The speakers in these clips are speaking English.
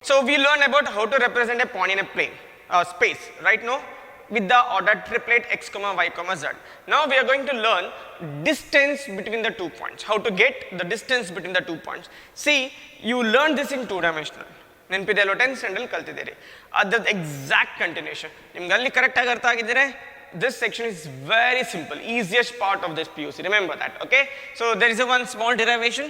So we learned about how to represent a point in a plane, space, right now, with the order triplet x comma y comma z. Now we are going to learn distance between the 2 points, how to get the distance between the 2 points. See, you learned this in 2-dimensional. ನೆನಪಿದೆಯಲ್ಲ 10th standard ಕಲ್ತಿದ್ದೀರಿ ಅದರ exact continuation ನಿಮಗೆ ಅಲ್ಲಿ correct ಆಗಿ ಅರ್ಥ ಆಗಿದ್ರೆ this section is very simple, easiest part of this PUC, remember that, okay? So there is a one small derivation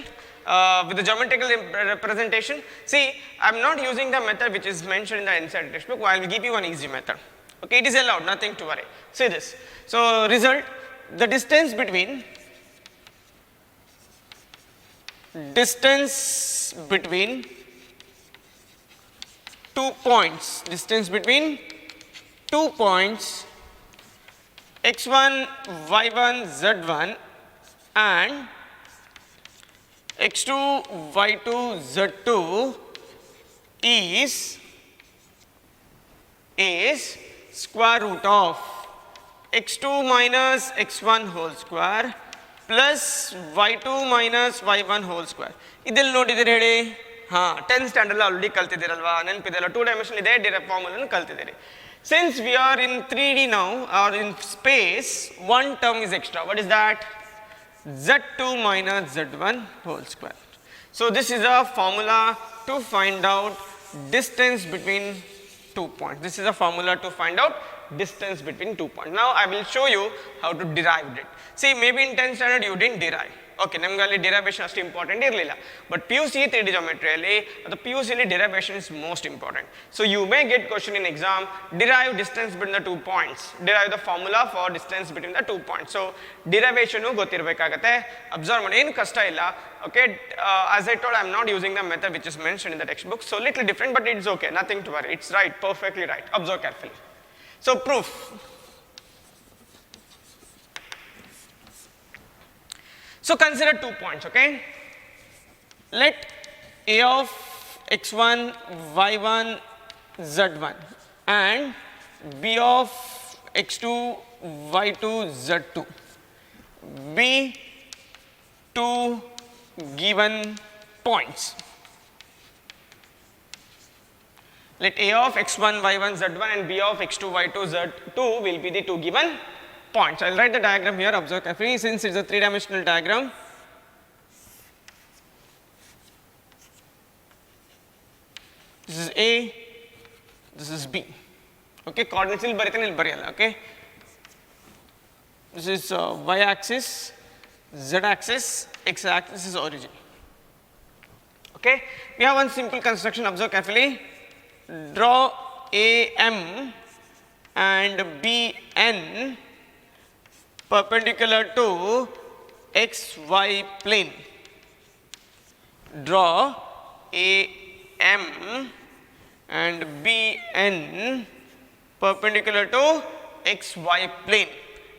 with the geometrical representation. See, I am not using the method which is mentioned in the NCERT textbook. I will give you one easy method, okay? It is allowed, nothing to worry. See this. So result, the distance between 2 points, distance between 2 points x1, y1, z1 and x2, y2, z2 is square root of x2 minus x1 whole square plus y2 minus y1 whole square. ಇದೆಲ್ಲ ನೋಡಿದಿರಿ ಹೇಳಿ tenth standard already ಕಲ್ತಿದ್ದೀರಲ್ವಾ ನೆನಪಿದೆಲ್ಲ 2 dimension ಇದೆ direct formula ಕಲ್ತಿದ್ದೀರಿ. Since we are in 3D now or in space, one term is extra. What is that? Z2 minus Z1 whole square. So this is a formula to find out distance between 2 points. This is a formula to find out distance between 2 points. Now I will show you how to derive it. See, maybe in 10th standard you didn't derive. Okay, ನಮ್ಗೆ ಅಲ್ಲಿ derivation ಅಷ್ಟು important ಇರಲಿಲ್ಲ but P U C 3D ಜಾಮೆಟ್ರಿಯಲ್ಲಿ ಅದು P U ಸಿಲಿ derivation is most important. So you may get question in exam, derive distance between the 2 points, derive the formula for distance between the 2 points. So derivation ಗೊತ್ತಿರಬೇಕಾಗತ್ತೆ, observe ಮಾಡಿ, ಏನು ಕಷ್ಟ ಇಲ್ಲ. Okay, as I told I am not using the method which is mention in the textbook, so little different but it's okay, nothing to worry, it's right, perfectly right. Observe carefully. So proof. So consider 2 points, okay? Let A of x1, y1, z1 and B of x2, y2, z2 be 2 given points. Let A of x1, y1, z1 and B of x2, y2, z2 will be the 2 given points. I will write the diagram here, observe carefully, since it is a 3-dimensional diagram. This is A, this is B. Okay, coordinates will bariyala, okay? This is y axis, z axis, x axis is origin. Okay, we have one simple construction, observe carefully. Draw AM and BN perpendicular to xy plane. Draw AM and BN perpendicular to xy plane.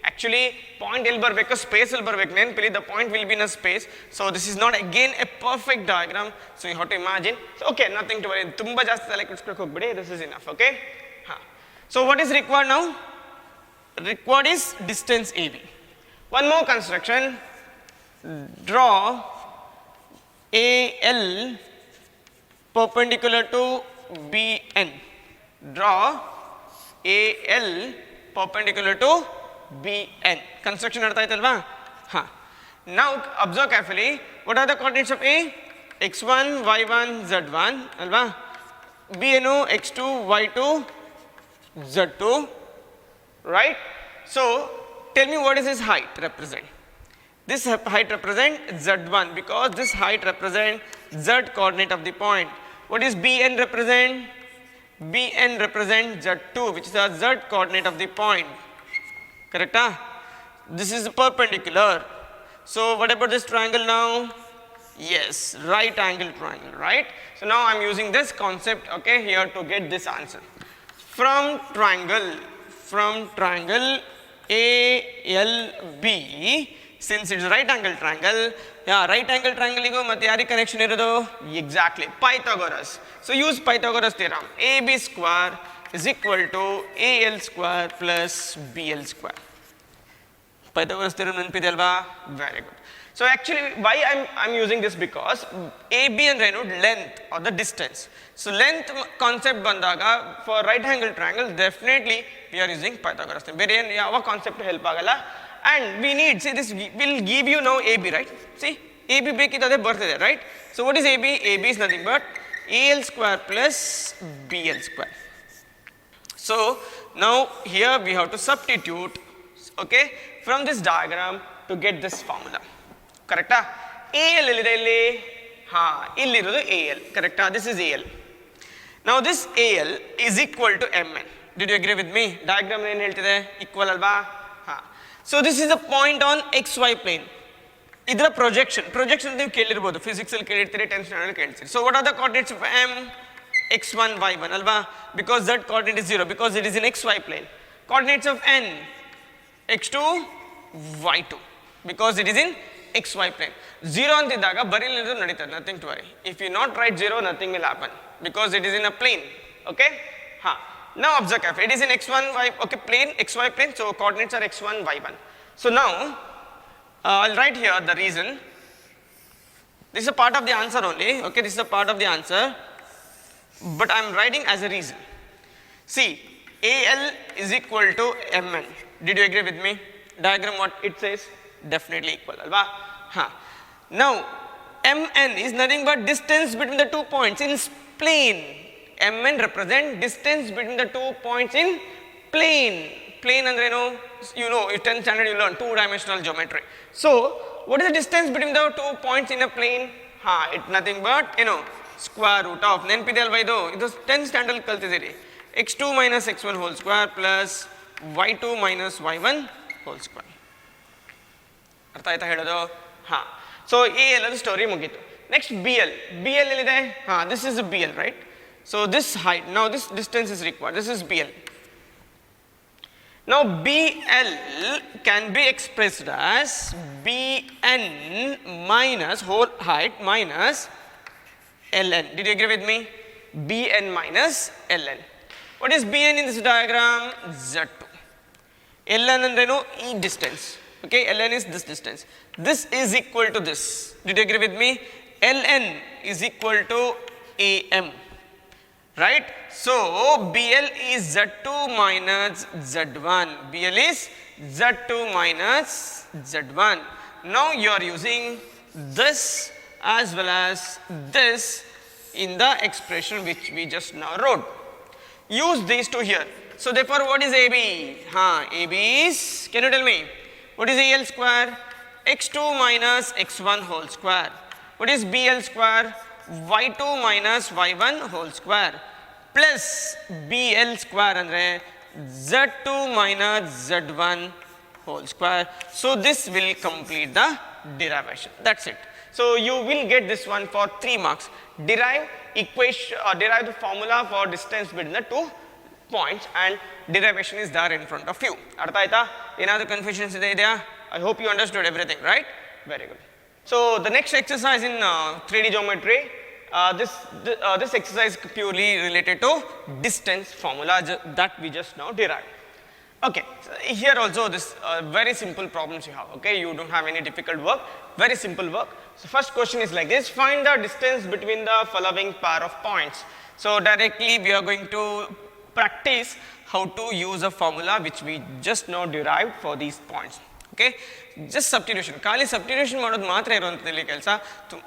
Actually point ಎಲ್ಲಿ ಬರಬೇಕು, space ಅಲ್ಲಿ ಬರಬೇಕು, ನೆನಪಿಲಿ the point will be in a space. So this is not again a perfect diagram, so you have to imagine. So okay, nothing to worry, ತುಂಬಾ ಜಾಸ್ತಿ ತಲೆ ಕೆಡಿಸ್ಕೊಳ್ಳೋಕೆ ಹೋಗಬೇಡಿ, this is enough, okay? So what is required now? Required is distance AB. One more construction, draw AL perpendicular to BN. Draw AL perpendicular to BN. Construction artha aitalva? Now observe carefully, what are the coordinates of A? x1, y1, z1 alva? B ಏನು x2, y2, z2, right? So tell me, what is his height represent? This height represent z1 because this height represent z coordinate of the point. What is Bn represent? Bn represent z2, which is a z coordinate of the point. Correct? This is perpendicular. So what about this triangle now? Yes, right angle triangle, right? So now I am using this concept, okay, here to get this answer. From triangle ALB, since it's right angle triangle, right angle triangle igo matte yari connection irodu? Exactly, Pythagoras. So use Pythagoras theorem. AB square is equal to AL square plus BL square. Pythagoras theorem ನೆನಪಿದೆ ಅಲ್ವಾ? Very good. So actually why I'm using this, because AB ಅಂದ್ರೆ ಏನು, length or the distance. So length concept ಬಂದಾಗ for right angle triangle definitely we are using Pythagoras theorem. ಬೇರೆ ಏನು ಯಾವ concept help ಆಗಲ್ಲ. And we need, see, this will give you now AB, right? See, AB ಬೇಕಿದ್ದದೆ ಬರ್ತಿದೆ, right? So what is AB? AB is nothing but AL square plus BL square. So now here we have to substitute, okay, from this diagram to get this formula. Correcta? AL ಎಲ್ಲಿದೆ ಇಲ್ಲಿ? ಹಾ, ಇಲ್ಲಿರೋದು AL. Correcta? This is AL. Now this AL is equal to MN. Did you agree with me? Diagram ಏನು ಹೇಳ್ತಿದೆ? Equal ಅಲ್ವಾ? ಹಾ. So this is a point on XY plane. ಇದರ projection ನೀವು ಕೇಳಿರ್ಬೋದು, ಫಿಸಿಕ್ಸ್ ಅಲ್ಲಿ ಕೇಳಿರ್ತೀರಿ, 10th ಸ್ಟ್ಯಾಂಡರ್ಡ್ ಕೇಳ್ತೀರಿ. So what are the coordinates of M? x1, y1 ಅಲ್ವಾ? Because that coordinate is 0, because it is in XY plane. Coordinates of N? x2, y2, because it is in XY plane. 0 ಅಂತಿದ್ದಾಗ ಬರೀಲಿದ್ದು ನಡೀತದೆ, nothing to worry. If you not write 0, nothing will happen, because it is in a plane. Okay? Ha. Now observe carefully. It is in x1, y, okay, plane, XY plane, so coordinates are x1, y1. So now I'll write here the reason. This is a part of the answer only. Okay, this is a part of the answer, but I am writing as a reason. See, AL is equal to MN. Did you agree with me? Diagram what it says? Definitely equal, alva? Huh. Now MN is nothing but distance between the 2 points in plane. MN represent distance between the 2 points in plane. Plane andreno, you know, in 10th standard you learn 2-dimensional geometry. So what is the distance between the 2 points in a plane? Ha, it's nothing but, you know, square root of, ನೆನಪಿದೆ ಅಲ್ವಾ ಇದು 10th standard ಕಲ್ತಿದ್ದೀರಿ, x2 minus x1 whole square plus y2 minus y1 whole square. ಅರ್ಥ ಆಯ್ತಾ ಹೇಳೋದು? ಹಾ. So A ಎಲ್ಲದು story ಮುಗೀತು. Next BL. BL ಎಲ್ಲಿದೆ? ಹಾ, this is BL, right? So this height, now this distance is required. This is BL. Now BL can be expressed as BN minus whole height minus LN. Did you agree with me? BN minus LN. What is BN in this diagram? Z2. LN andrenu e distance. Okay, LN is this distance. This is equal to this. Did you agree with me? LN is equal to AM. Right? So BL is Z2 minus Z1. BL is Z2 minus Z1. Now you are using this as well as this in the expression which we just now wrote. Use these two here. So therefore what is AB? AB is, can you tell me? What is AL square? x2 minus x1 whole square. What is BL square? y2 minus y1 whole square plus BL square andre z2 minus z1 whole square. So this will complete the derivation. That's it. So you will get this one for 3 marks. Derive equation, derive the formula for distance between the 2 points, and derivation is there in front of you. ಅರ್ಥ ಆಯ್ತಾ? ಏನಾದರೂ confusions ಇದೆಯಾ? I hope you understood everything, right? Very good. So the next exercise in 3D geometry, this exercise is purely related to distance formula that we just now derived. Okay, so here also this very simple problems you have. Okay, you don't have any difficult work, very simple work. So first question is like this: find the distance between the following pair of points. So directly we are going to practice how to use a formula which we just now derived for these points. Okay, just substitution. ಖಾಲಿ substitution ಮಾಡೋದು ಮಾತ್ರ ಇರುವಂಥದ್ದು ಕೆಲಸ.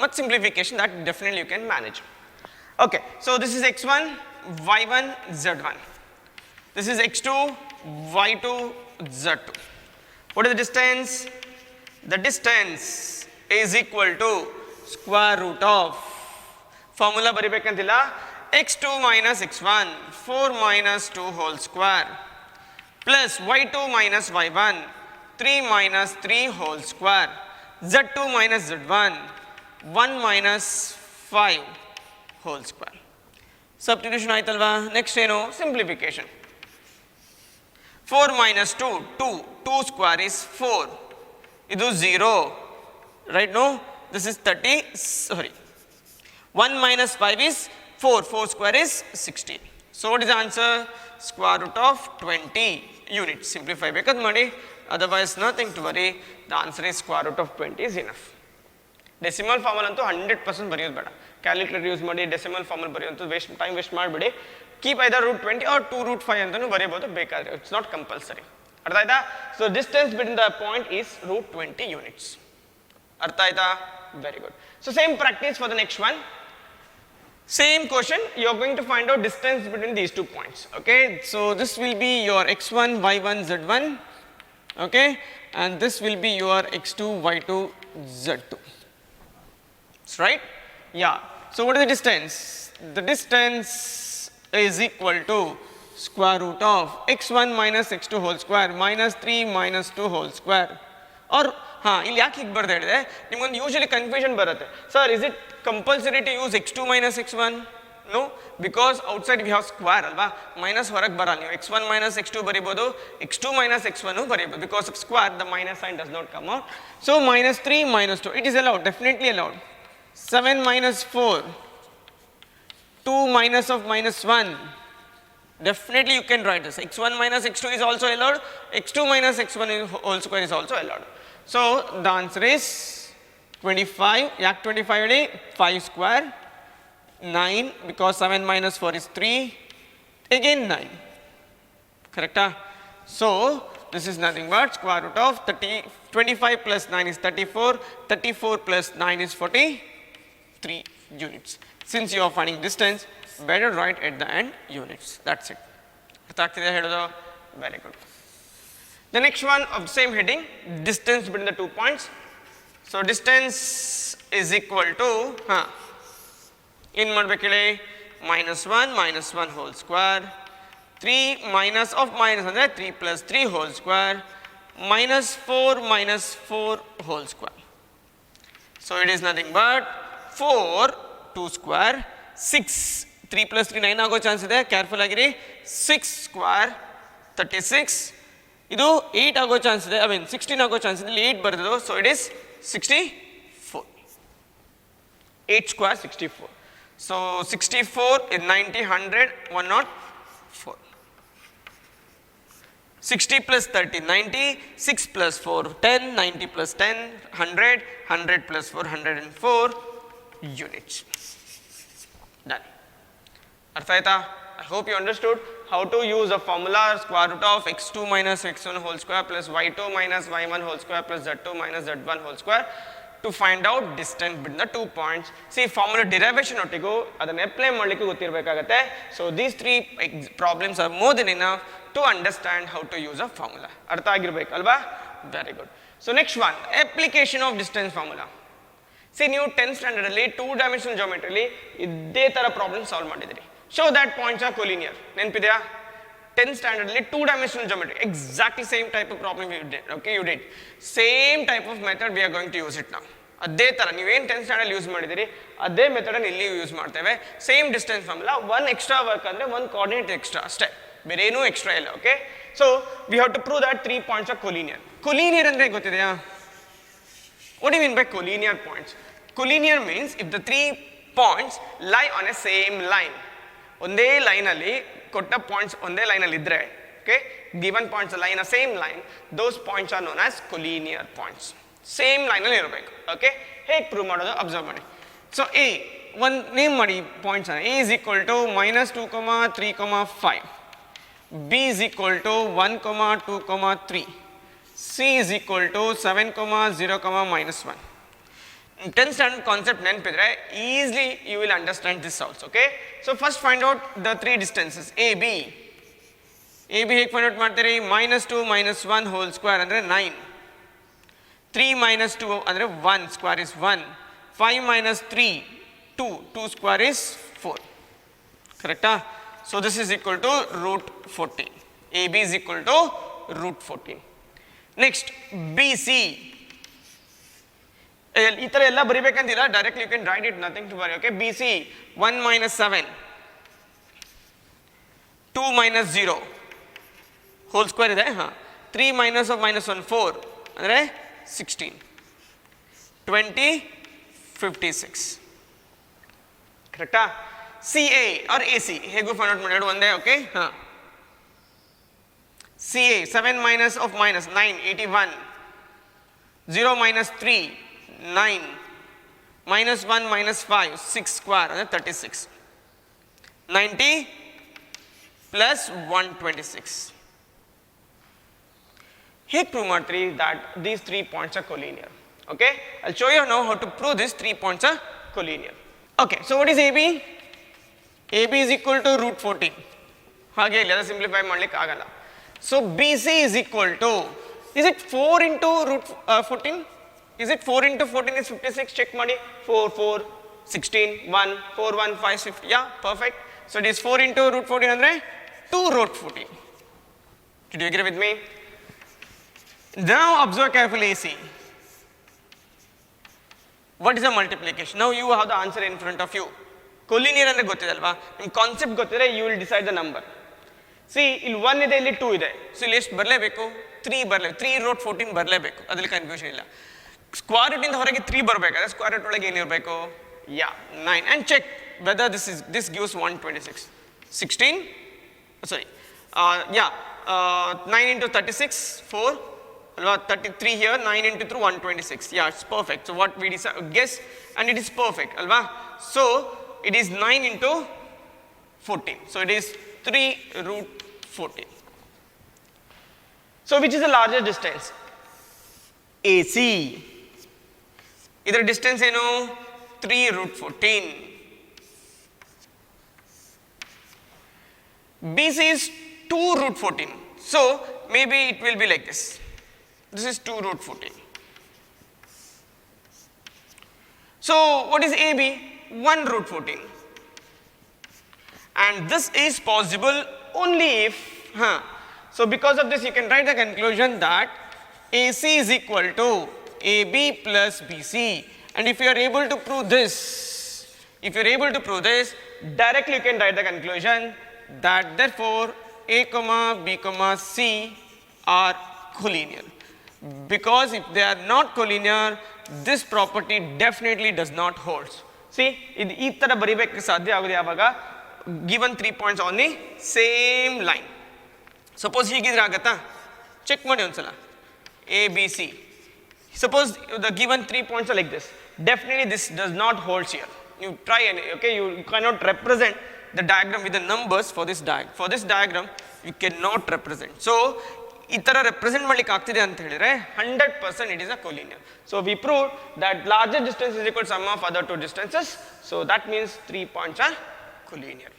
Much simplification that definitely you can manage. Okay, so this is x1, y1, z1. This is x2, y2, z2. What is the distance? The distance is equal to square root of, formula ಬರಿಬೇಕಂತಿಲ್ಲ, x2 minus x1, 4 minus 2 whole square plus y2 minus y1, 3 minus 3 whole square, z2 minus z1, 1 minus 5 whole square. Substitution ಆಯ್ತಲ್ವಾ? Next ಏನು? Simplification. 4 minus 2, 2 square is 4. ಇದು 0. Right, no? This is 30, sorry. 1 minus 5 is 4. 4 square is 16. So what is the answer? Square root of 20. Unit simplify ಬೇಕಾದ್ ಮಾಡಿ, otherwise nothing to worry. The answer is square root of 20 is enough. Decimal formal ಅಂತೂ 100% ಬರೆಯೋದು ಬೇಡ, calculator use ಮಾಡಿ decimal formal ಬರೆಯುವಂಥ time waste ಮಾಡಿಬಿಡಿ. Keep either root 20 or 2 root 5 ಅಂತಲೂ ಬರೀಬೋದು ಬೇಕಾದರೆ, ಇಟ್ಸ್ ನಾಟ್ ಕಂಪಲ್ಸರಿ. ಅರ್ಥ ಆಯ್ತಾ? So distance between the point is root 20 units. ಅರ್ಥ ಆಯ್ತಾ? Very good. So same practice for the next one. Same question, you are going to find out distance between these 2 points. Okay, so this will be your x1, y1, z1. Okay, and this will be your x2, y2, z2. That's right? Yeah. So what is the distance? The distance is equal to square root of x1 minus x2 whole square minus 3 minus 2 whole square. Or ಇಲ್ಲಿ ಯಾಕೆ ಹೀಗೆ ಬರ್ದು ಹೇಳಿದೆ, ನಿಮ್ಗೊಂದು usually confusion ಬರುತ್ತೆ. Sir, is it compulsory to use x2 minus x1? No, because outside we have square ಅಲ್ವಾ, minus ಹೊರಗೆ ಬರಲ್ಲ. ನೀವು x1 minus x2 ಬರಿಬೋದು, x2 minus x1 ಬರಿಬೋದು. Because of square the minus sign does not come out. So minus 3 minus 2, it is allowed, definitely allowed. 7 minus 4, 2 minus of minus 1, definitely you can write this. x1 minus x2 is also allowed, x2 minus x1 whole square is also allowed. So the answer is 25. yak 25 adi 5 square, 9, because 7 minus 4 is 3, again 9. Correct? So this is nothing but square root of 25 plus 9 is 34, 34 plus 9 is 43 units. Since you are finding distance, better write at the end units. That's it. ಅರ್ಥ ಆಗ್ತಿದೆ ಹೇಳೋದು? Very good. The next one of same heading, distance between the 2 points. So distance is equal to ಏನು ಮಾಡಬೇಕು ಹೇಳಿ, -1 whole square, 3 minus of minus ಅಂದರೆ 3 plus 3 whole square, -4 whole square. So it is nothing but 4, 2 square, 6, 3 plus 3 9 ಆಗೋ chance ಇದೆ, careful ಆಗಿರಿ. 6 square 36, ಇದು 8 ಆಗೋ chance ಇದೆ, 16 ಆಗೋ ಚಾನ್ಸ್ ಇದೆ, ಇಲ್ಲಿ 8 ಬರೆದು. So it is 64, 8 square 64. So 64 is 90, 100, 104. 60 plus 30, 90, 6 plus 4, 10, 90 plus 10, 100, 100 plus 4, 104 units. Done. ಅರ್ಥ ಆಯ್ತಾ? I hope you understood how to use a formula square root of x2 minus x1 whole square plus y2 minus y1 whole square plus z2 minus z1 whole square to find out distance between the 2 points. See, formula derivation ಒಟ್ಟಿಗೂ ಅದನ್ನು apply ಮಾಡಲಿಕ್ಕೆ ಗೊತ್ತಿರಬೇಕಾಗತ್ತೆ. So these 3 problems are more than enough to understand how to use a formula. ಅರ್ಥ ಆಗಿರಬೇಕು ಅಲ್ವಾ? Very good. So next one, application of distance formula. See, ನೀವು 10th standard ಅಲ್ಲಿ 2 dimensional ಜಾಮೆಟ್ರಿಲಿ ಇದೇ ತರ ಪ್ರಾಬ್ಲಮ್ ಸಾಲ್ವ್ ಮಾಡಿದ್ರಿ. Show that points are collinear. ನೆನಪಿದೆಯಾ? 10th ಸ್ಟ್ಯಾಂಡರ್ಡ್ ಅಲ್ಲಿ 2 dimensional geometry, exactly same type of problem you did. Okay, you did same type of method, we are going to use it ನಾವು. ಅದೇ ಥರ ನೀವೇನು 10th standard use ಮಾಡಿದಿರಿ ಅದೇ ಮೆಥಡನ್ನು ಇಲ್ಲಿ use ಮಾಡ್ತೇವೆ. Same distance formula, 1 extra work ಅಂದರೆ 1 coordinate extra ಅಷ್ಟೇ, ಬೇರೆ ಏನೂ ಎಕ್ಸ್ಟ್ರಾ ಇಲ್ಲ. Okay, so we have to prove that 3 points are collinear. Collinear ಅಂದರೆ ಗೊತ್ತಿದೆಯಾ? What you mean by collinear points? Collinear means if the 3 points lie on a same line. ಒಂದೇ ಲೈನಲ್ಲಿ ಕೊಟ್ಟ ಪಾಯಿಂಟ್ಸ್ ಒಂದೇ ಲೈನಲ್ಲಿ ಇದ್ದರೆ, okay, given points line a same line, those points are known as collinear points. Same ಲೈನಲ್ಲಿ ಇರಬೇಕು. Okay, ಹೇಗೆ prove ಮಾಡೋದು ಅಬ್ಸರ್ವ್ ಮಾಡಿ. ಸೊ ಎ ಒಂದು ನೇಮ್ ಮಾಡಿ points. A is equal to -2, 3, 5. B is equal to 1, 2, 3. C is equal to 7, 0, -1. 10th standard concept ನೆನಪಿದ್ರೆ easily you will understand this also. Okay, so first find out the 3 distances A B. A B ಹೇಗೆ find out ಮಾಡ್ತೀರಿ? -2 -1 whole square ಅಂದರೆ 9, 3 minus 2 ಅಂದರೆ 1 square is 1, 5 minus 3 2, 2 square is 4. ಕರೆಕ್ಟಾ? So this is equal to √14. A B is equal to √14. Next B C. ಈ ಥರ ಎಲ್ಲ ಬರಿಬೇಕಂತಿಲ್ಲ, directly you can write it, nothing to worry. Okay, B C 1 minus 7, 2 minus 0 whole square ಇದೆ. 3 minus of -1 4 ಅಂದರೆ 16, 20, 56. ಕರೆಕ್ಟಾ? C A or A C ಹೇಗೂ find out ಮಾಡೋದು ಒಂದೇ. Okay, CA 7 minus of minus 9 81, 0 minus 3 9, minus 1 minus 5 6 square and 36, 90 plus 126. Here prove ಮಾಡ್ತೀರಿ that these 3 points are collinear. Okay, I'll show you now how to prove these 3 points are collinear. Okay, so what is AB? AB is equal to root 14. ಹಾಗೆ ಇಲ್ಲ, ಅದು simplify ಮಾಡ್ಲಿಕ್ಕೆ ಆಗಲ್ಲ. So BC is equal to, is it 4 into root 14? Is it 4 into 14 is 56? Check ಮಾಡಿ. 4 4 16 1 4 1 5 50. Yeah, perfect. So it is 4 into root 14 andre 2 root 14. Did you agree with me? Now observe carefully AC. What is the multiplication? Now you have the answer in front of you. Collinear ಅಂದ್ರೆ ಗೊತ್ತಿದೆ ಅಲ್ವಾ? ನಿಮ್ಮ concept ಗೊತ್ತಿದ್ರೆ you will decide the number. See, ಇಲ್ಲಿ 1 ಇದೆ, ಇಲ್ಲಿ 2 ಇದೆ. So ಇಲ್ಲಿ ಎಷ್ಟು ಬರಲೇಬೇಕು? 3 ಬರಲೇಬೇಕು. 3 root 14 ಬರಲೇಬೇಕು. ಅದರಲ್ಲಿ ಕನ್ಫ್ಯೂಷನ್ ಇಲ್ಲ. ಸ್ಕ್ವೇರ್ ರೂಟ್ ಇಂದ ಹೊರಗೆ 3 ಬರಬೇಕಾದ್ರೆ ಸ್ಕ್ವೇರ್ ರೂಟ್ ಒಳಗೆ ಏನಿರಬೇಕು? ಯಾ 9. and check whether this gives 126. 16 sorry 9 into 36 4 alva 33 here, 9 into 3 126. Yeah, it's perfect. So what we guess, and it is perfect alva. So it is 9 into 14. So it is 3 root 14. So which is the largest distance? AC. Either distance ಏನು? 3 root 14. BC is 2 root 14. So maybe it will be like this. This is 2 root 14. So what is AB? 1 root 14. And this is possible only if, so because of this you can write the conclusion that AC is equal to AB plus BC. And if you are able to prove this, directly you can write the conclusion that therefore A comma B comma C are collinear. Because if they are not collinear, this property definitely does not hold. See, ಇದು ಈ ತರ ಬರಿಬೇಕು ಸಾಧ್ಯ ಆಗೋದು ಯಾವಾಗ? Given 3 points on the same line. Suppose ಹೀಗಿದ್ರೆ ಆಗತ್ತಾ? Check ಮಾಡಿ ಒಂದ್ಸಲ. A B C. Suppose the given 3 points are like this. Definitely this does not hold here. You try and okay, you cannot represent the diagram with the numbers for this diagram. For this diagram, you cannot represent. So ಈ ತರ represent ಮಾಡ್ಲಿಕ್ಕೆ ಆಗ್ತಿದೆ ಅಂತ ಹೇಳಿದ್ರೆ 100% it is a collinear. So we proved that larger distance is equal to sum of other two distances. So that means 3 points are collinear.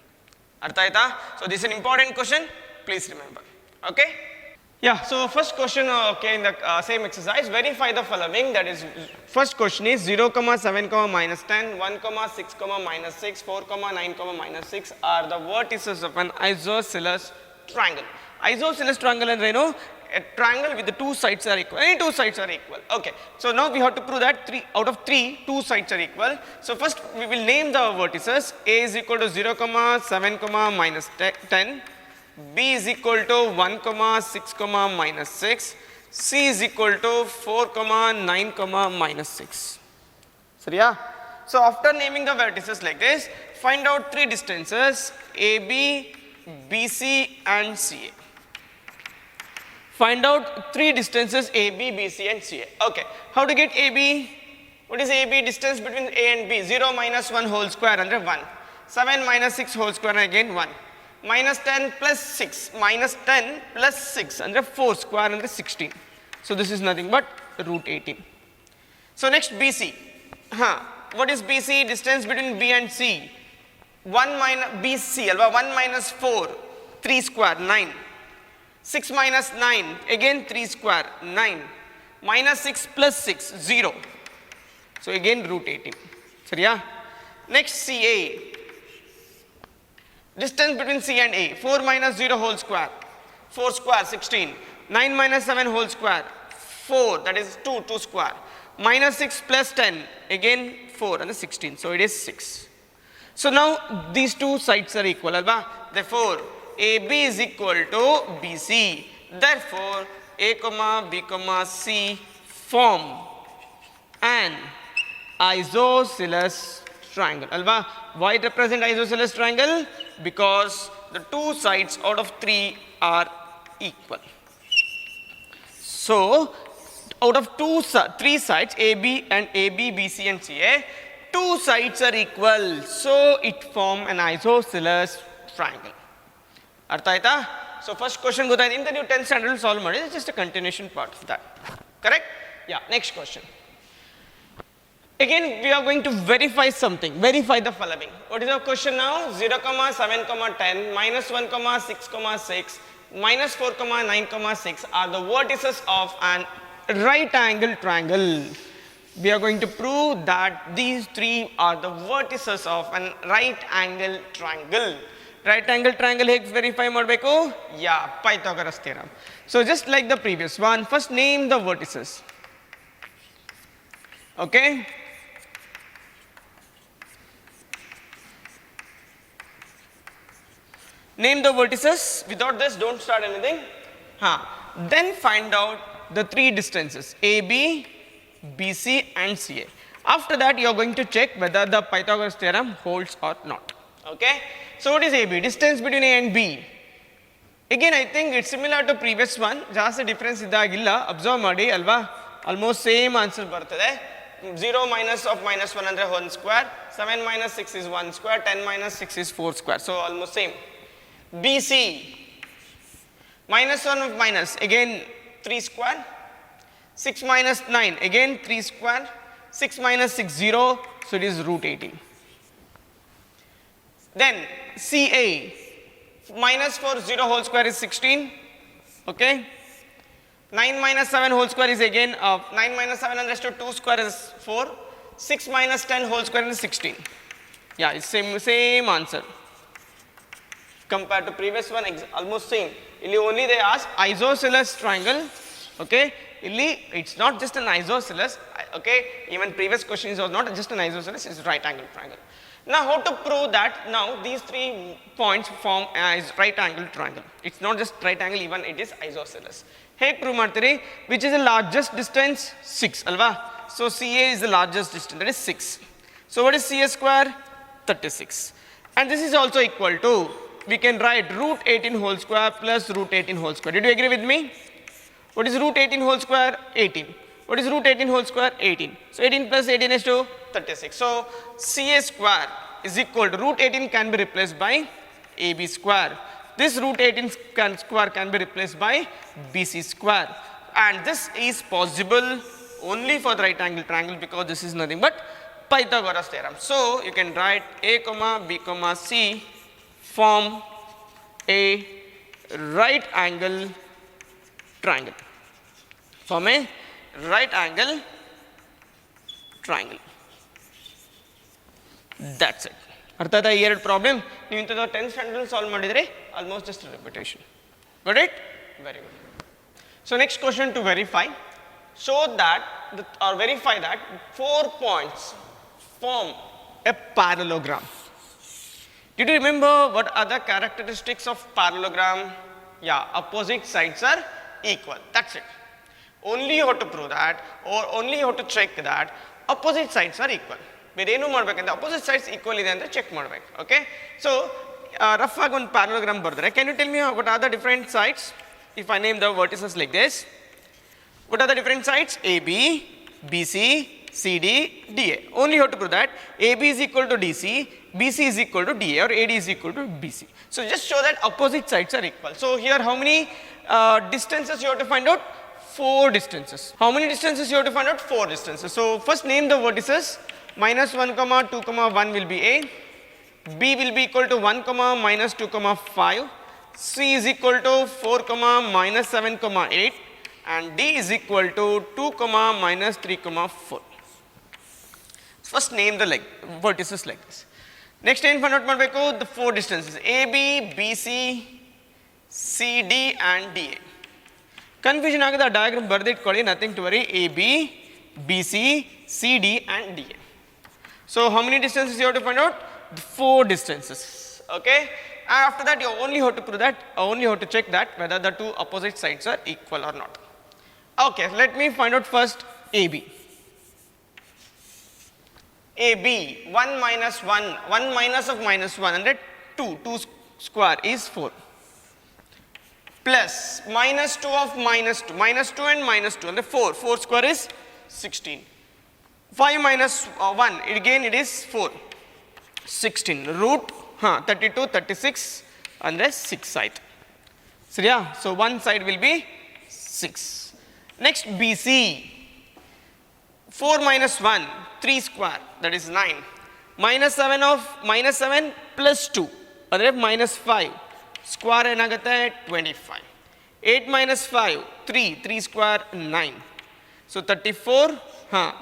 ಅರ್ಥ ಆಯ್ತಾ? So this is an important question. Please remember. Okay? Yeah, so first question, okay, in the same exercise, verify the following. That is, first question is 0, 7, minus 10, 1, 6, minus 6, 4, 9, minus 6 are the vertices of an isosceles triangle. Isosceles triangle and you know, a triangle with the two sides are equal. Any two sides are equal. Okay, so now we have to prove that 3 out of 3, 2 sides are equal. So first we will name the vertices. A is equal to 0, 7, minus 10. B is equal to 1, 6, minus 6. C is equal to 4, 9, minus 6. So yeah. So after naming the vertices like this, find out 3 distances AB, BC and CA. Find out 3 distances AB, BC and CA. Okay. How to get AB? What is AB? Distance between A and B. 0 minus 1 whole square under 1. 7 minus 6 whole square again 1. Minus 10 plus 6, minus 10 plus 6 under 4 square under 16. So this is nothing but root 18. So next BC. What is BC? Distance between B and C. 1 minus BC, 1 minus 4, 3 square, 9. 6 minus 9, again 3 square, 9. Minus 6 plus 6, 0. So again root 18. So yeah. Next CA. Distance between C and A, 4 minus 0 whole square, 4 square 16, 9 minus 7 whole square, 4, that is 2, 2 square, minus 6 plus 10, again 4 and 16, so it is 6. So now these two sides are equal, alba? Therefore AB is equal to BC, therefore A, B, C form an isosceles triangle, alva? Why it represent isosceles triangle? Because the two sides out of 3 are equal. So, out of three sides, AB and AB, BC and CA, two sides are equal. So, it form an isosceles triangle. Artha aita? So, first question gotaide inte ನೀವು 10th standard solve ಮಾಡಿ, it's just a continuation part of that. Correct? Yeah, next question. Again, we are going to verify something. Verify the following. What is our question now? 0, 7, 10, minus 1, 6, 6, minus 4, 9, 6 are the vertices of an right angle triangle. We are going to prove that these three are the vertices of an right angle triangle. Right angle triangle ಹೇಗೆ verify ಮಾಡಬೇಕು? Yeah, Pythagoras theorem. So just like the previous one, first name the vertices. Okay? Name the vertices. Without this, don't start anything. Then find out the three distances AB, BC and CA. After that, you are going to check whether the Pythagoras theorem holds or not. Okay? So what is AB? Distance between A and B. Again, I think it's similar to previous one. Just difference idagilla. Observe ಮಾಡಿ ಅಲ್ವಾ? Almost same answer ಬರ್ತದೆ. 0 minus of minus 1 andre 1 square. 7 minus 6 is 1 square. 10 minus 6 is 4 square. So almost same. BC, minus 1 of minus, again 3 square, 6 minus 9, again 3 square, 6 minus 6, 0, so it is root 18. Then CA, minus 4, 0 whole square is 16, okay. 9 minus 7 whole square is again, 9 minus 7 and rest of 2 square is 4, 6 minus 10 whole square is 16. Yeah, it's same answer. Compared to previous one, almost same. Illi only they ask isosceles triangle. Okay, illi it's not just an isosceles. Okay, even previous question was not just an isosceles, it's right angle triangle. Now, how to prove that? Now, these 3 points form a right angle triangle. It's not just right angle, even it is isosceles. Hey, prove martiri, which is the largest distance? 6, alva. So CA is the largest distance, that is 6. So what is CA square? 36. And this is also equal to, we can write root 18 whole square plus root 18 whole square. Did you agree with me? What is root 18 whole square? 18. What is root 18 whole square? 18. So 18 plus 18 is to 36. So CA square is equal to root 18 can be replaced by AB square. This root 18 square can be replaced by BC square. And this is possible only for the right angle triangle because this is nothing but Pythagoras theorem. So you can write A, B, C form a right angle triangle. Form a right angle triangle. That's it. ಅರ್ಥ ಆಯ್ತಾ ಈ ಎರಡು problem ನೀವು ಇಂಥದ್ದು 10th standard solve ಮಾಡಿದರೆ almost just repetition. Got it? Very good. So next question to verify. Show that or verify that 4 points form a parallelogram. Did you remember what are the characteristics of parallelogram? Yeah, opposite sides are equal. That's it. Only you have to prove that or only you have to check that opposite sides are equal. ಬೇರೆ ಏನು ಮಾಡಬೇಕಂದ್ರೆ opposite sides equal ಇದೆ ಅಂತ check ಮಾಡಬೇಕು. Okay? So rough ಆಗಿ ಒಂದು parallelogram ಬರೆದರೆ can you tell me what are the different sides? If I name the vertices like this, what are the different sides? AB, BC, CD, DA. Only you have to prove that AB is equal to DC, BC is equal to DA or AD is equal to BC. So just show that opposite sides are equal. So here how many distances you have to find out? 4 distances. How many distances you have to find out? 4 distances. So first name the vertices. Minus 1, 2, 1 will be A. B will be equal to 1, minus 2, 5. C is equal to 4, minus 7, 8. And D is equal to 2, minus 3, 4. First name the vertices like this. Next ಏನು find out ಮಾಡಬೇಕು? The 4 distances AB, BC, CD and DA. Confusion ಆಗದ diagram ಬರೆದಿಟ್ಕೊಳ್ಳಿ, nothing to worry. AB, BC, CD and DA. So how many distances you have to find out? 4 distances. Okay? And after that you only have to prove that, only have to check that whether the two opposite sides are equal or not. Okay, let me find out first AB. AB, 1 minus 1, 1 minus of minus 1 and 2 square is 4. plus minus 2 of minus 2 and minus 2 and the 4 square is 16. 5 minus 1 again it is 4, 16 root 32 36 and the 6 side. So yeah, so one side will be 6. Next BC, 4 minus 1 3 square, that is 9, minus 7 of minus 7 plus 2 ಅಂದರೆ minus 5 square ಏನಾಗುತ್ತೆ 25. 8 minus 5 3 square 9, so 34,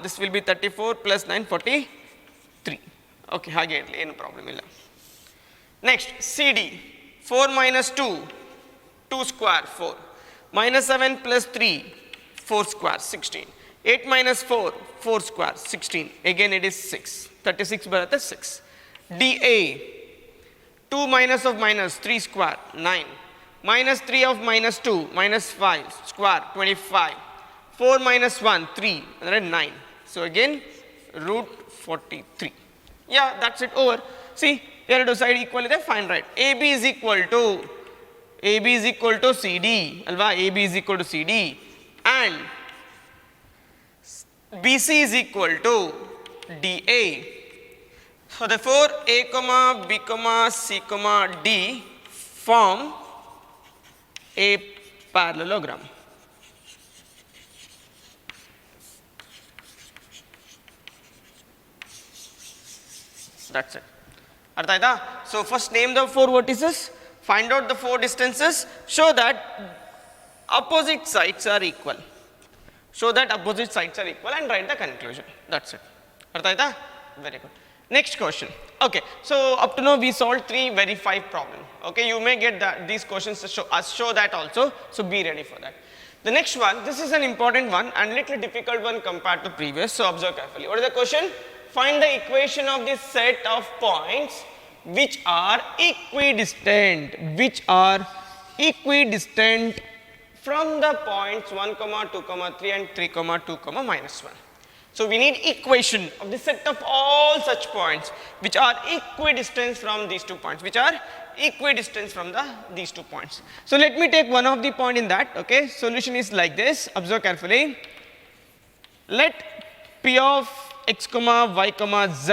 this will be 34 plus 9 43. Okay, ಹಾಗೆ ಇರಲಿ, ಏನು problem ಇಲ್ಲ. Next CD, 4 minus 2 2 square 4, minus 7 plus 3 4 square 16, 8 minus 4 4 square 16, again it is 6, 36 ಬರುತ್ತೆ 6. DA, 2 minus of minus 3 square 9, minus 3 of minus 2 minus 5 square 25, 4 minus 1 3 ಅಂದರೆ 9, so again root 43. Yeah, that's it, over. See, ಎರಡು side equal ಇದೆ, fine right. AB is equal to CD ಅಲ್ವಾ, AB is equal to CD and BC is equal to DA. So therefore A, B, C, D form a parallelogram. That's it. ಅರ್ಥ ಆಯ್ತಾ? So first name the 4 vertices, find out the 4 distances, show that opposite sides are equal. Show that opposite sides are equal and write the conclusion. That's it. ಅರ್ಥ ಆಯ್ತಾ? Very good. Next question. Okay, so up to now we solved 3 very 5 problems. Okay, you may get these questions to show that also, so be ready for that. The next one, this is an important one and little difficult one compared to previous, so observe carefully. What is the question? Find the equation of this set of points which are equidistant from the points 1, 2, 3 and 3, 2, minus 1. So we need equation of the set of all such points which are equidistant from these 2 points, these 2 points. So let me take one of the point in that. Okay, solution is like this, observe carefully. Let P of x, y, z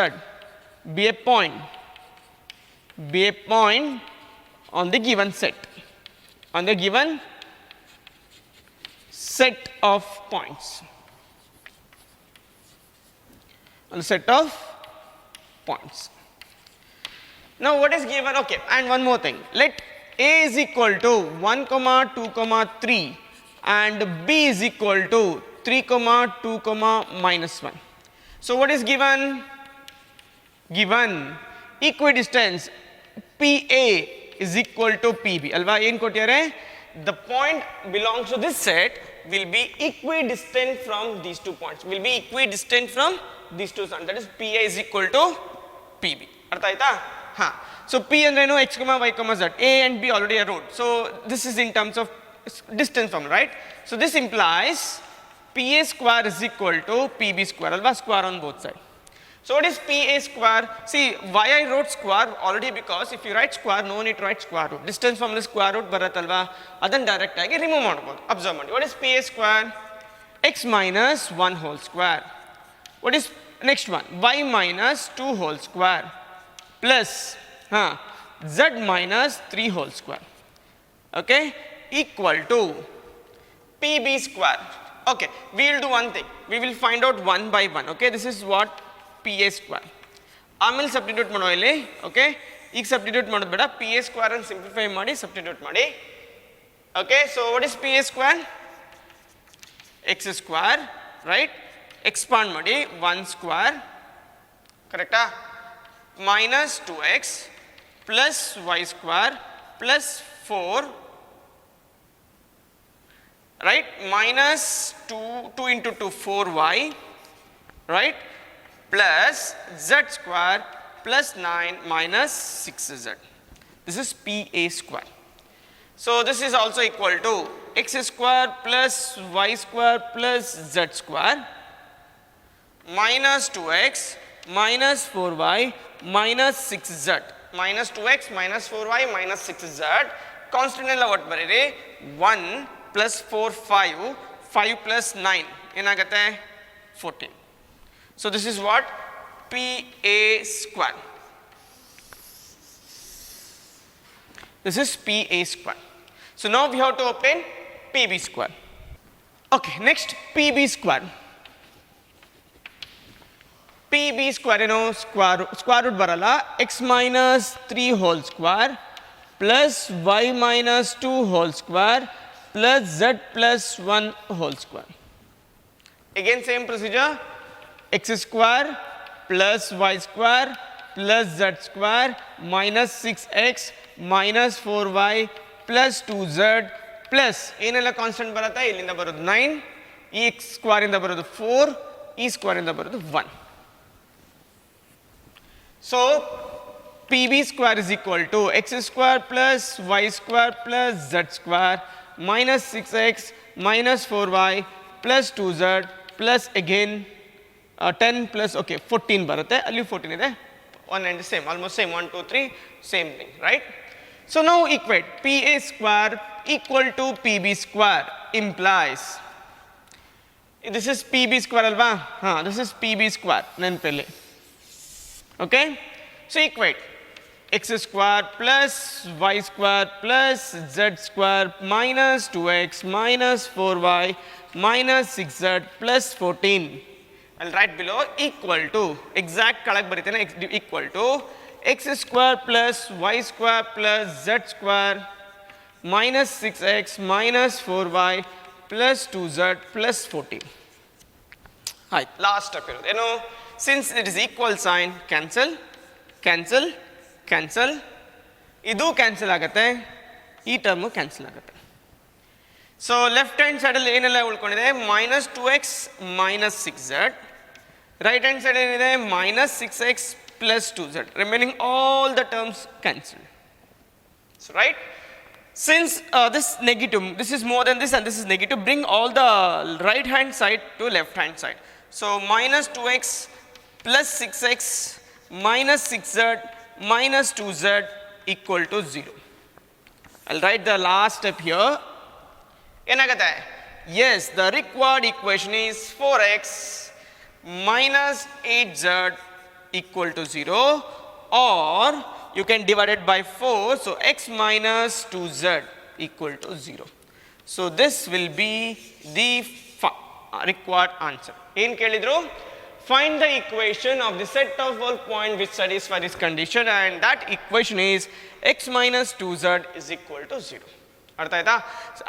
be a point on the given set, of points, Now what is given? Okay, and one more thing, let A is equal to 1, 2, 3 and B is equal to 3, 2, minus 1. So what is given? Equidistance PA is equal to PB. Alva, ಏನು ಕೊಟ್ಟಿದ್ದಾರೆ? The point belongs to this set will be equidistant from these 2 points. That is PA is equal to PB. ಅರ್ಥ ಆಯ್ತಾ? So P ಅಂದ್ರೇನು? x, y, z. A and B already are wrote. So this is in terms of distance from, right? So this implies PA square is equal to PB square. Alva, square on both sides. So what is PA square? See, why I wrote square already, because if you write square, no need to write square root. Distance from the square root ಬರುತ್ತಲ್ವಾ, ಅದನ್ನು direct ಆಗಿ remove ಮಾಡ್ಬೋದು. Observe ಮಾಡಿ. What is PA square? X minus 1 whole square. What is next one? Y minus 2 whole square plus Z minus 3 whole square. Okay, equal to PB square. Okay, we will do one thing. We will find out one by one. Okay, this is what PA square. ಆಮೇಲೆ substitute ಮಾಡೋ ಇಲ್ಲಿ. Okay, ಈಗ substitute ಮಾಡೋದು ಬೇಡ, PA square ಅನ್ನು simplify ಮಾಡಿ substitute ಮಾಡಿ. Okay, so what is PA square? X square, right? Expand ಮಾಡಿ 1 square, ಕರೆಕ್ಟಾ? minus 2x plus y square plus 4, right? Minus 2 into 2 4y, right? Plus z square plus 9 minus 6z. This is PA square. So this is also equal to x square plus y square plus z square minus 2x minus 4y minus 6z, minus 2x minus 4y minus 6z constant ಎಲ್ಲ ಒಟ್ಟು ಬರೀರಿ 1 plus 4 5 5 plus 9 ಏನಾಗುತ್ತೆ 14. So this is what PA square. This is PA square. So now we have to obtain PB square. Okay, next PB square. PB square square root barala x minus 3 whole square plus y minus 2 whole square plus z plus 1 whole square. Again same procedure, x square plus y square plus z square minus 6x minus 4y plus 2z plus ಏನಲ್ಲ constant ಬರುತ್ತೆ ಇಲ್ಲಿಂದ ಬರೋದು 9 ಈ x square ಇಂದ ಬರೋದು 4 ಈ square ಇಂದ ಬರೋದು 1. So PB square is equal to x square plus y square plus z square minus 6x minus 4y plus 2z plus again 10 plus okay 14 ಬರುತ್ತೆ ಅಲ್ಲಿ 14 ಇದೆ 1 and same almost same 1 2 3 same thing, right? So now equate PA square equal to PB square implies this is PB square alva this is PB square ನೆನಪಲ್ಲಿ. Okay, so equate x square plus y square plus z square minus 2x minus 4y minus 6z plus 14. I'll write below equal to exact kalag baritene equal to x square plus y square plus z square minus 6x minus 4y plus 2z plus 14. Hi, last step irodu ಏನು since it is equal sign cancel cancel cancel ಇದು cancel ಆಗುತ್ತೆ ಈ term cancel ಆಗುತ್ತೆ. So left hand ಸೈಡಲ್ಲಿ ಏನೆಲ್ಲ ಉಳ್ಕೊಂಡಿದೆ minus 2x minus 6z, right hand side ಏನಿದೆ minus 6x plus 2z, remaining all the terms cancel. So right, since this negative, this is more than this and this is negative, bring all the right hand side to left hand side. So minus 2x plus 6x minus 6z minus 2z equal to 0. I'll write the last step here. Enagate? Yes, the required equation is 4x minus 8z equal to 0, or you can divide it by 4, so x minus 2z equal to 0. So this will be the required answer. ಏನು ಕೇಳಿದ್ರು? Find the equation of the set of all points which satisfy this condition, and that equation is x minus 2z is equal to 0. ಅರ್ಥ ಆಯ್ತಾ?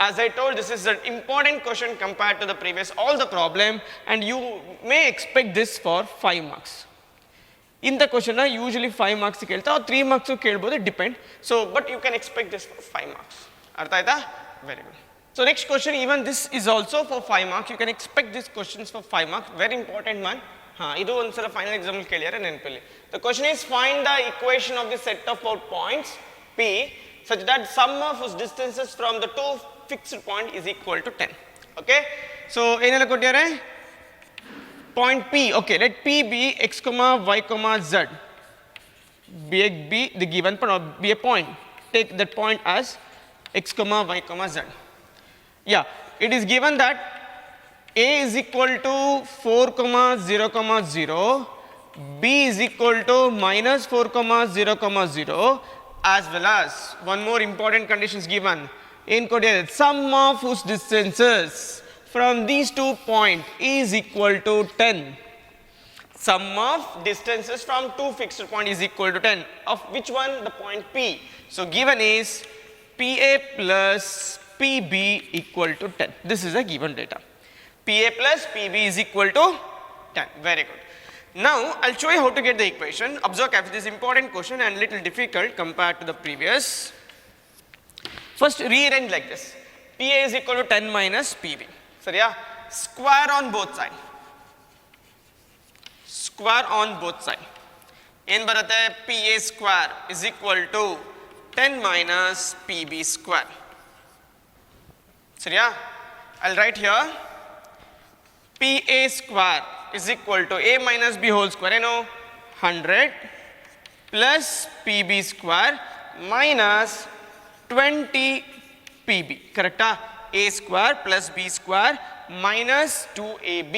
As I told, this is an important question compared to the previous all the problem, and you may expect this for 5 marks. ಇಂಥ ಕ್ವಶನ್ನ usually 5 marks ಕೇಳ್ತಾ 3 marks ಕೇಳ್ಬೋದು, depend. So but you can expect this for 5 marks. ಅರ್ಥ ಆಯ್ತಾ? Very good. So next question, even this is also for 5 marks. You can expect this questions for 5 marks. Very important man. ಇದು ಒಂದ್ಸಲ final exam ಕೇಳಿಯಾರೆ ನೆನಪಲ್ಲಿ. The question is find the equation of the set of out points P such that sum of whose distances from the two fixed point is equal to 10. Okay, so ಏನೆಲ್ಲ ಕೊಟ್ಟಿದ್ದಾರೆ? Point P. Okay, let P be x comma y comma z. Be the given point or be a point. Take that point as x comma y comma z. Yeah, it is given that a is equal to 4 comma 0 comma 0, b is equal to minus 4 comma 0 comma 0, as well as one more important condition is given. In quoted, sum of whose distances from these 2 points is equal to 10. Sum of distances from 2 fixed points is equal to 10. Of which one? The point P. So given is PA plus PB equal to 10. This is a given data. PA plus PB is equal to 10. Very good. Now I'll show you how to get the equation. Observe carefully, this is important question and little difficult compared to the previous. First rearrange like this. PA is equal to 10 minus PB. Sariya? Square on both sides. Square on both sides. ಏನು ಬರುತ್ತೆ? PA square is equal to 10 minus PB square. Sariya? I'll write here PA square is equal to a minus b whole square, you know, 100 plus PB square minus 20 pb, correct? A square plus b square minus 2ab.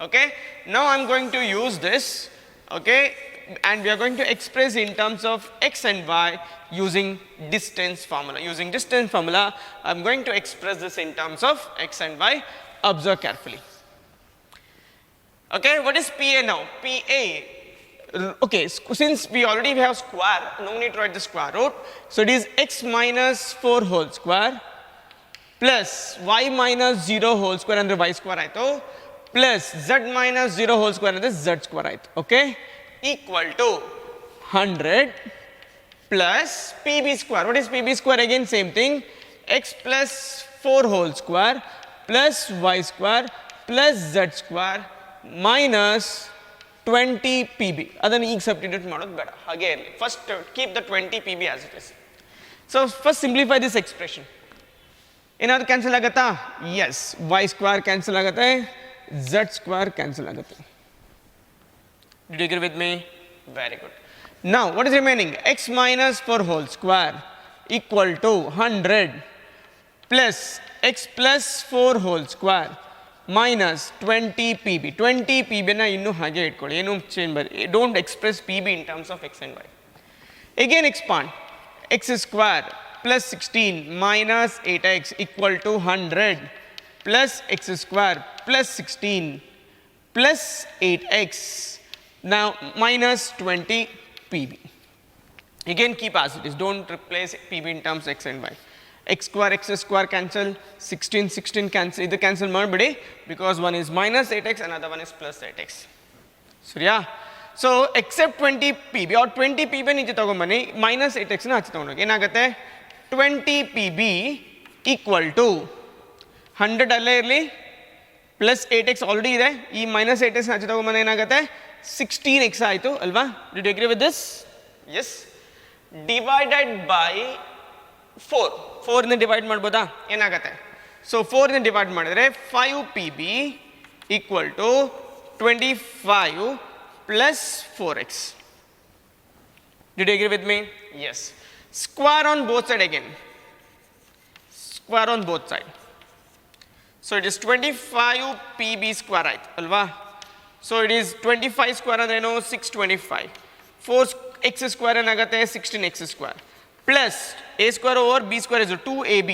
Okay, now I'm going to use this, okay, and we are going to express in terms of x and y using distance formula. Using distance formula, I'm going to express this in terms of x and y. Observe carefully. Okay, what is PA now? PA, okay, since we already have square, no need to write the square root. So it is x minus 4 whole square plus y minus 0 whole square and the y square aito plus z minus 0 whole square and the z square aito. Okay, equal to 100 plus PB square. What is PB square? Again same thing, x plus 4 whole square plus y square plus z square minus 20 PB. Adannu ಈಗ substitute ಮಾಡೋದು ಬೇಡ, ಹಾಗೆ ಇರಲಿ. First keep the 20 PB as it is. So first simplify this expression. ಏನಾದ್ರು cancel ಆಗುತ್ತಾ? Yes, y square cancel ಆಗುತ್ತೆ, z square cancel ಆಗುತ್ತೆ. Did you agree with me? Very good. Now what is remaining? X minus 4 whole square equal to 100 plus x plus 4 whole square minus 20 pb. 20 pb na innu hage itkolli, enu change bari, don't express pb in terms of x and y. Again expand, x square plus 16 minus 8x equal to 100 plus x square plus 16 plus 8x now minus 20 pb. Again keep as it is, don't replace pb in terms of x and y. X square cancel, 16 cancel, either cancel ಮಾಡಬೇಡಿ because one is minus 8x, another one is plus 8x. ಸರಿಯಾ? So except 20 pb or 20 pb ನಿಚೆ ತಗೊಂಬನ್ನಿ, minus 8x ನ ಆಚೆ ತಗೊಂಡೋಗಿ ಏನಾಗುತ್ತೆ? 20 pb equal to 100 ಅಲ್ಲೇ ಇರಲಿ plus 8x already ಇದೆ, ಈ minus 8x ನ ಆಚೆ ತಗೊಂಬಂದ್ರೆ ಏನಾಗುತ್ತೆ? 16x ಆಯಿತು ಅಲ್ವಾ? Did you agree with this? Yes. Divided by 4 ಇಂದ ಡಿವೈಡ್ ಮಾಡ್ಬೋದಾ? ಏನಾಗುತ್ತೆ? ಸೊ 4 ಇಂದ ಡಿವೈಡ್ ಮಾಡಿದ್ರೆ 5 pb equal to 25 plus 4x. Did you agree with me? Yes. Square on both side again. Square on both side. So it is 25 pb square ಆಯ್ತು ಅಲ್ವಾ? So it is 25 square ಅಂದ್ರೆ ಏನು? 625. 4x square ಏನಾಗುತ್ತೆ? 16x square. Plus a square over b square is 2ab.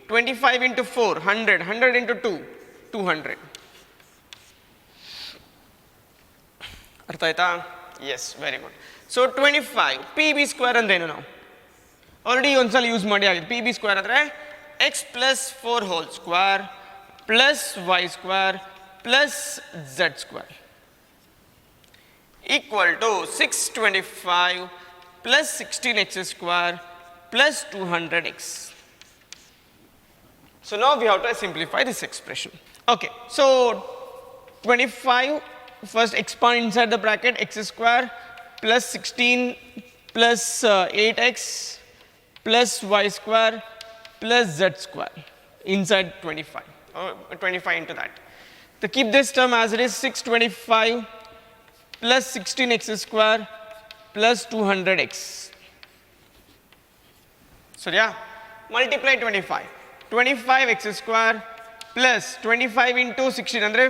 25 into 4, 100. 100 into 2, 200. ಅರ್ಥ ಆಯ್ತಾ? Yes, very good. So 25 pb square ಅಂದ್ರೇನು? ನಾವು already ಒಂದ್ಸಲ ಯೂಸ್ ಮಾಡಿ ಆಗಿದೆ. pb square ಅಂದರೆ x plus 4 whole square plus y square plus z square equal to 625 plus 16x square plus 200x. So now we have to simplify this expression. Okay, so 25, first expand inside the bracket, x square plus 16 plus 8x plus y square plus z square inside 25, 25 into that. To keep this term as it is, 625 plus 16x square plus 200x. So yeah, multiply 25. 25x square plus 25 into 16 andre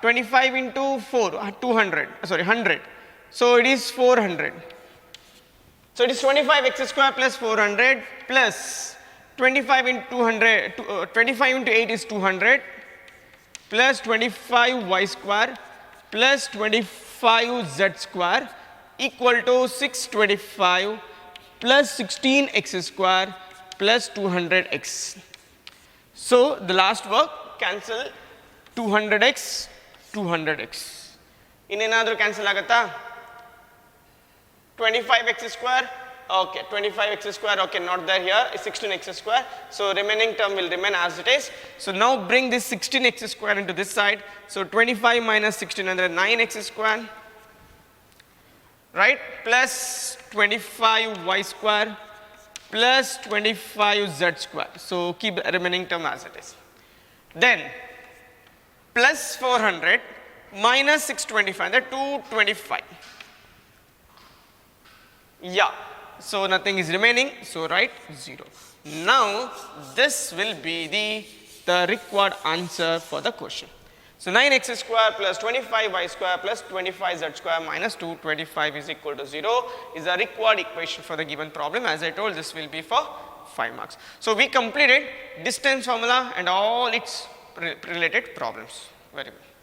25 into 4 200, sorry 100. So it is 400. So it is 25x square plus 400 plus 25 into 200, 25 into 8 is 200 plus 25y square plus 25z square equal to 625 plus 16x square plus 200x. So the last work cancel 200x, 200x. ಇನ್ನೇನಾದರೂ cancel ಆಗುತ್ತಾ? 25x square, okay, 25x square, okay, not there here, 16x square. So remaining term will remain as it is. So now bring this 16x square into this side. So 25 minus 16 under 9x square, right, plus 25y square plus 25z square. So keep the remaining term as it is. Then plus 400 minus 625, that 225. Yeah, so nothing is remaining, so write 0. Now this will be the required answer for the question. So 9x square plus 25y square plus 25z square minus 225 is equal to 0 is the required equation for the given problem. As I told, this will be for 5 marks. So we completed distance formula and all its related problems. Very well.